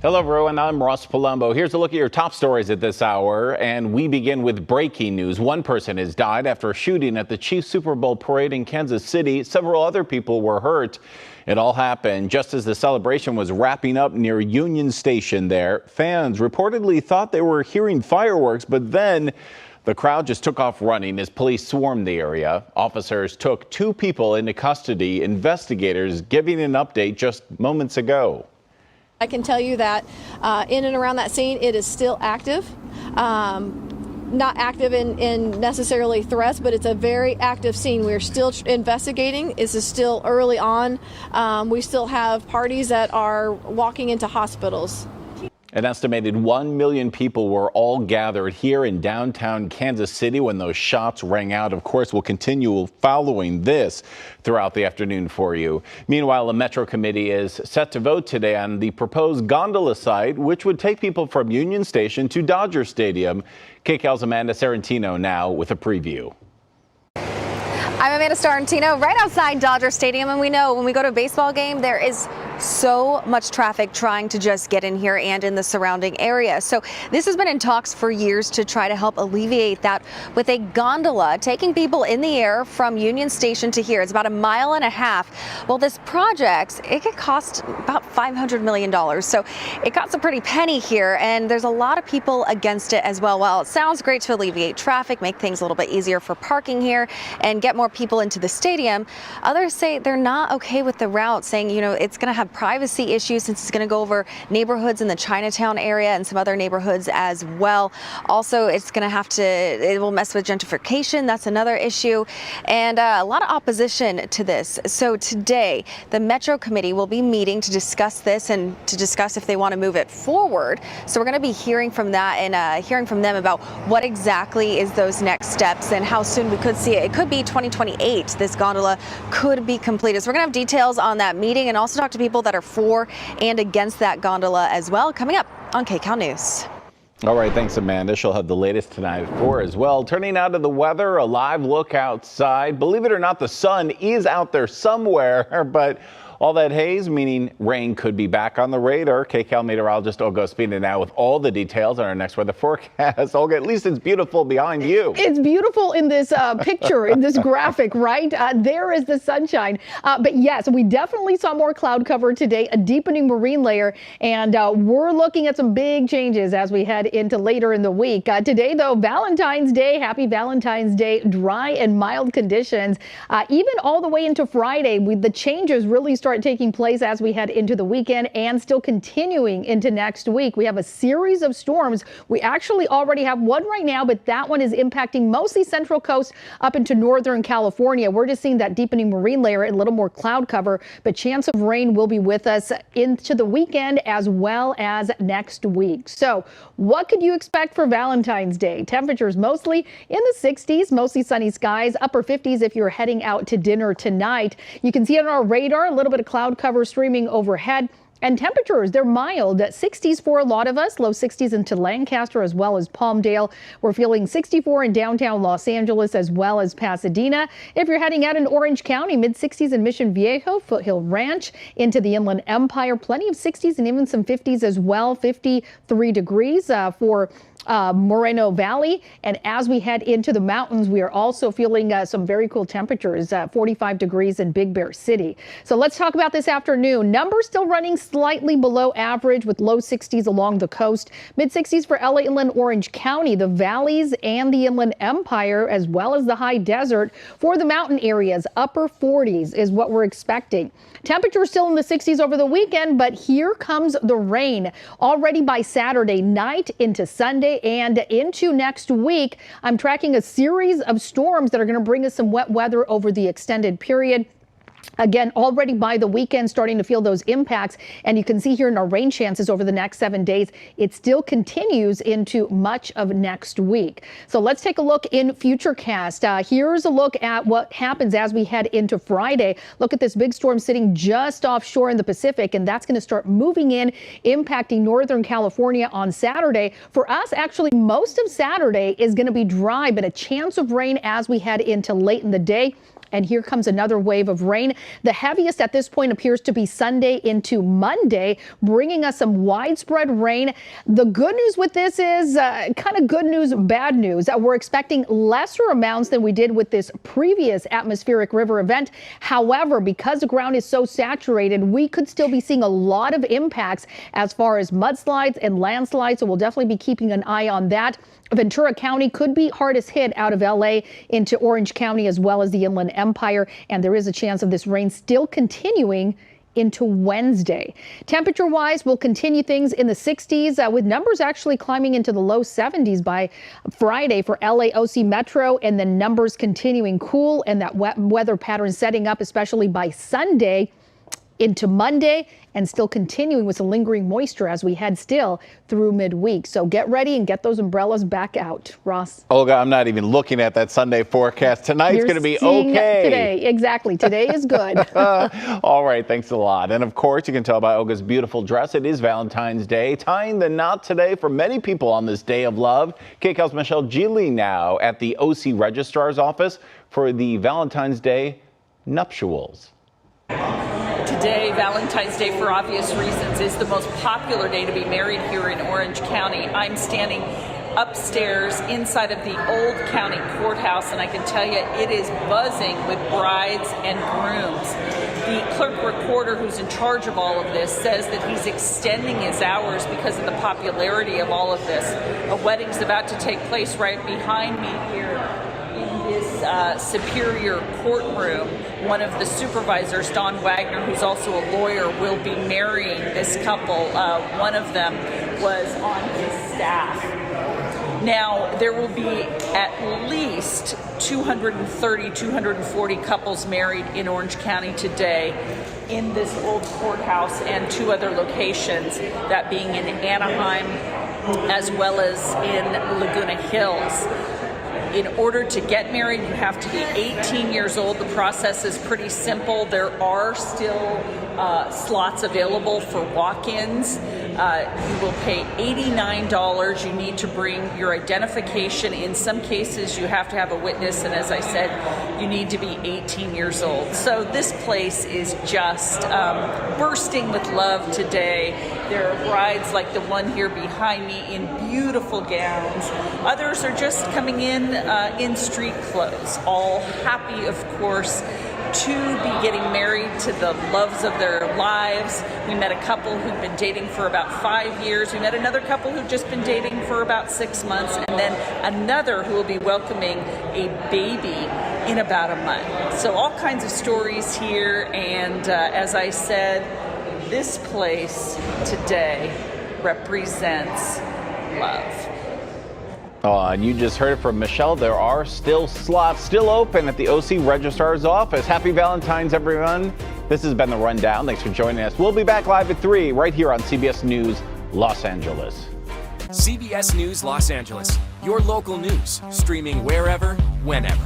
Hello, everyone. I'm Ross Palumbo. Here's a look at your top stories at this hour, and we begin with breaking news. One person has died after a shooting at the Chiefs Super Bowl parade in Kansas City. Several other people were hurt. It all happened just as the celebration was wrapping up near Union Station there. Fans reportedly thought they were hearing fireworks, but then the crowd just took off running as police swarmed the area. Officers took 2 people into custody, investigators giving an update just moments ago. I can tell you that in and around that scene, it is still active. Not active in necessarily threats, but it's a very active scene. We're still investigating. This is still early on. We still have parties that are walking into hospitals. An estimated 1 million people were all gathered here in downtown Kansas City when those shots rang out. Of course, we'll continue following this throughout the afternoon for you. Meanwhile, a Metro committee is set to vote today on the proposed gondola site, which would take people from Union Station to Dodger Stadium. Kcal's Amanda Sarantino now with a preview. I'm Amanda Sarantino, right outside Dodger Stadium, and we know when we go to a baseball game, there is so much traffic trying to just get in here and in the surrounding area. So this has been in talks for years to try to help alleviate that with a gondola taking people in the air from Union Station to here. It's about 1.5 miles. Well, this project, it could cost about $500 million. So it costs a pretty penny here, and there's a lot of people against it as well. While it sounds great to alleviate traffic, make things a little bit easier for parking here, and get more people into the stadium, others say they're not okay with the route, saying, you know, it's going to have privacy issues since it's going to go over neighborhoods in the Chinatown area and some other neighborhoods as well. Also, it's going to it will mess with gentrification. That's another issue, and a lot of opposition to this. So today, the Metro Committee will be meeting to discuss this and to discuss if they want to move it forward. So we're going to be hearing from that and hearing from them about what exactly is those next steps and how soon we could see it. It could be 2028. This gondola could be completed. So we're going to have details on that meeting and also talk to people that are for and against that gondola as well, coming up on Kcal News. All right, thanks, Amanda. She'll have the latest tonight at 4 as well. Turning out to the weather, a live look outside. Believe it or not, the sun is out there somewhere, but all that haze, meaning rain, could be back on the radar. Kcal meteorologist Olga Ospina now with all the details on our next weather forecast. Olga, at least it's beautiful behind you. It's beautiful in this picture, in this graphic, right? There is the sunshine. But yes, we definitely saw more cloud cover today, a deepening marine layer, and we're looking at some big changes as we head into later in the week. Today, though, Valentine's Day, happy Valentine's Day, dry and mild conditions. Even all the way into Friday, the changes really start taking place as we head into the weekend and still continuing into next week. We have a series of storms. We actually already have one right now, but that one is impacting mostly Central Coast up into Northern California. We're just seeing that deepening marine layer and a little more cloud cover, but chance of rain will be with us into the weekend as well as next week. So what could you expect for Valentine's Day? Temperatures mostly in the 60s, mostly sunny skies, upper 50s if you're heading out to dinner tonight. You can see it on our radar, a little bit of cloud cover streaming overhead. And temperatures, they're mild, 60s for a lot of us, low 60s into Lancaster as well as Palmdale. We're feeling 64 in downtown Los Angeles as well as Pasadena. If you're heading out in Orange County, mid 60s in Mission Viejo, Foothill Ranch, into the Inland Empire, plenty of 60s and even some 50s as well, 53 degrees for Moreno Valley. And as we head into the mountains, we are also feeling some very cool temperatures, 45 degrees in Big Bear City. So let's talk about this afternoon. Numbers still running slightly below average with low 60s along the coast, mid 60s for LA Inland Orange County, the valleys and the Inland Empire, as well as the high desert. For the mountain areas, upper 40s is what we're expecting. Temperatures still in the 60s over the weekend, but here comes the rain already by Saturday night into Sunday and into next week. I'm tracking a series of storms that are going to bring us some wet weather over the extended period. Again, already by the weekend, starting to feel those impacts. And you can see here in our rain chances over the next 7 days, it still continues into much of next week. So let's take a look in Futurecast. Here's a look at what happens as we head into Friday. Look at this big storm sitting just offshore in the Pacific, and that's going to start moving in, impacting Northern California on Saturday. For us, actually, most of Saturday is going to be dry, but a chance of rain as we head into late in the day. And here comes another wave of rain. The heaviest at this point appears to be Sunday into Monday, bringing us some widespread rain. The good news with this is kind of good news, bad news. We're expecting lesser amounts than we did with this previous atmospheric river event. However, because the ground is so saturated, we could still be seeing a lot of impacts as far as mudslides and landslides. So we'll definitely be keeping an eye on that. Ventura County could be hardest hit out of LA into Orange County as well as the Inland Empire. And there is a chance of this rain still continuing into Wednesday. Temperature wise, we'll continue things in the 60s with numbers actually climbing into the low 70s by Friday for LA OC Metro, and then numbers continuing cool and that wet weather pattern setting up, especially by Sunday into Monday, and still continuing with some lingering moisture as we head still through midweek. So get ready and get those umbrellas back out. Ross. Olga, I'm not even looking at that Sunday forecast. Tonight's going to be okay. Today, exactly. Today is good. All right, thanks a lot. And of course, you can tell by Olga's beautiful dress, it is Valentine's Day. Tying the knot today for many people on this day of love. Kcal's Michelle Geely now at the OC Registrar's office for the Valentine's Day nuptials. Today, Valentine's Day, for obvious reasons, is the most popular day to be married here in Orange County. I'm standing upstairs inside of the old county courthouse, and I can tell you it is buzzing with brides and grooms. The clerk recorder who's in charge of all of this says that he's extending his hours because of the popularity of all of this. A wedding's about to take place right behind me here in this Superior courtroom. One of the supervisors, Don Wagner, who's also a lawyer, will be marrying this couple. One of them was on his staff. Now, there will be at least 230, 240 couples married in Orange County today in this old courthouse and two other locations, that being in Anaheim as well as in Laguna Hills. In order to get married, you have to be 18 years old. The process is pretty simple. There are still slots available for walk-ins. You will pay $89. You need to bring your identification. In some cases, you have to have a witness, and as I said, you need to be 18 years old. So this place is just bursting with love today. There are brides like the one here behind me in beautiful gowns. Others are just coming in street clothes, all happy, of course, to be getting married to the loves of their lives. We met a couple who've been dating for about 5 years. We met another couple who've just been dating for about 6 months, and then another who will be welcoming a baby in about a month. So all kinds of stories here, and as I said, this place today represents love. And you just heard it from Michelle. There are still slots still open at the OC Registrar's office. Happy Valentine's, everyone. This has been The Rundown. Thanks for joining us. We'll be back live at 3 right here on CBS News Los Angeles. CBS News Los Angeles, your local news, streaming wherever, whenever.